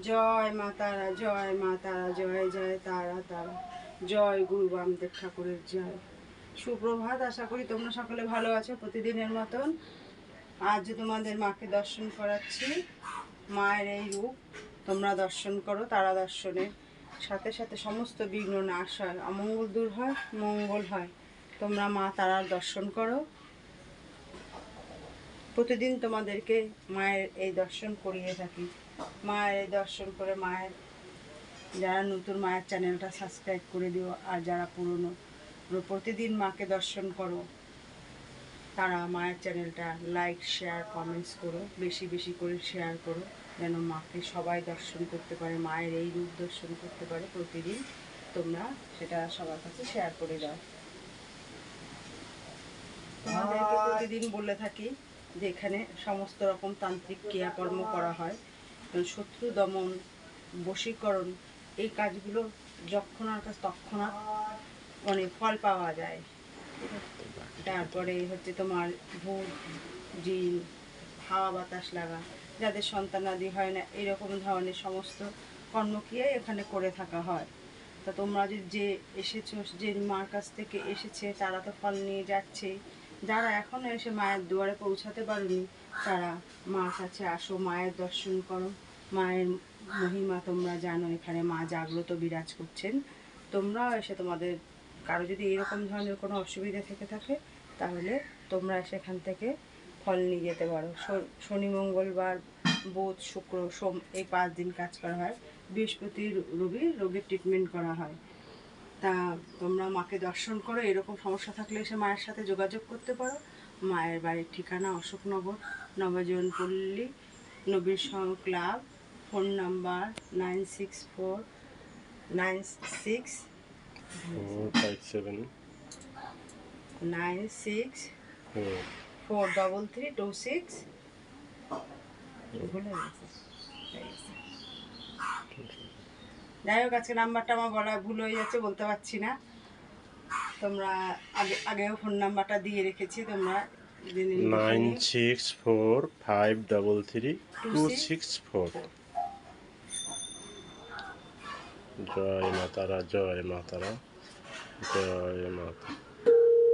জয় মা তারা, জয় মা তারা, জয় জয় তারা তারা, জয় গুরু বামদেব ঠাকুরের জয়। সুপ্রভাত, আশা করি তোমরা সকলে ভালো আছো। প্রতিদিনের মতন আজ তোমাদের মাকে দর্শন করাচ্ছি। মায়ের এই রূপ তোমরা দর্শন করো। তারা দর্শনের সাথে সাথে সমস্ত বিঘ্ন নাশ হয়, অমঙ্গল দূর হয়, মঙ্গল হয়। তোমরা মা তারার দর্শন করো। প্রতিদিন তোমাদেরকে মায়ের এই দর্শন করিয়ে থাকি। মায়ের এই দর্শন করে মায়ের, যারা নতুন মায়ের চ্যানেলটা সাবস্ক্রাইব করে দিও, আর যারা পুরনো প্রতিদিন মাকে দর্শন করো তারা মায়ের চ্যানেলটা লাইক, শেয়ার, কমেন্টস করো, বেশি বেশি করে শেয়ার করো, যেন মাকে সবাই দর্শন করতে পারে, মায়ের এই রূপ দর্শন করতে পারে। প্রতিদিন তোমরা সেটা সবার কাছে শেয়ার করে দাও। তোমাদেরকে প্রতিদিন বলে থাকি যে এখানে সমস্ত রকম তান্ত্রিক ক্রিয়াকর্ম করা হয়। শত্রু দমন, বশীকরণ, এই কাজগুলো যৎক্ষণাৎ তৎক্ষণাৎ মানে ফল পাওয়া যায়। তারপরে হচ্ছে তোমার ভূত, জিন, হাওয়া বাতাস লাগা, যাদের সন্তানাদি হয় না, এরকম ধরনের সমস্ত কর্মক্রিয়াই এখানে করে থাকা হয়। তা তোমরা যে এসেছো, যে মার কাছ থেকে এসেছে তারা তো ফল নিয়ে যাচ্ছে। যারা এখনও এসে মায়ের দুয়ারে পৌঁছাতে পারেনি তারা মার কাছে আসো, মায়ের দর্শন করো। মায়ের মহিমা তোমরা জানো, এখানে মা জাগ্রত বিরাজ করছেন। তোমরাও এসে তোমাদের কারো যদি এরকম ধরনের কোনো অসুবিধা থেকে থাকে তাহলে তোমরা সেখান থেকে ফল নিয়ে যেতে পারো। শনি, মঙ্গলবার, বুধ, শুক্র, সোম এই 5 দিন কাজ করা হয়। বৃহস্পতি, রবি রোগের ট্রিটমেন্ট করা হয়। তা তোমরা মাকে দর্শন করো। এরকম সমস্যা থাকলে এসে মায়ের সাথে যোগাযোগ করতে পারো। মায়ের বাড়ির ঠিকানা অশোকনগর, নবজীবনপল্লী, নবীর সংঘ ক্লাব। ফোন নাম্বার 96 ভুলে গেছে। যাই হোক, আজকে নাম্বারটা আমার বলা ভুল হয়ে যাচ্ছে, বলতে পারছি না। তোমরা আগেও ফোন নাম্বারটা দিয়ে রেখেছি, তোমরা 9645333264। জয় মা তারা, জয় মা তারা, জয় মা তারা।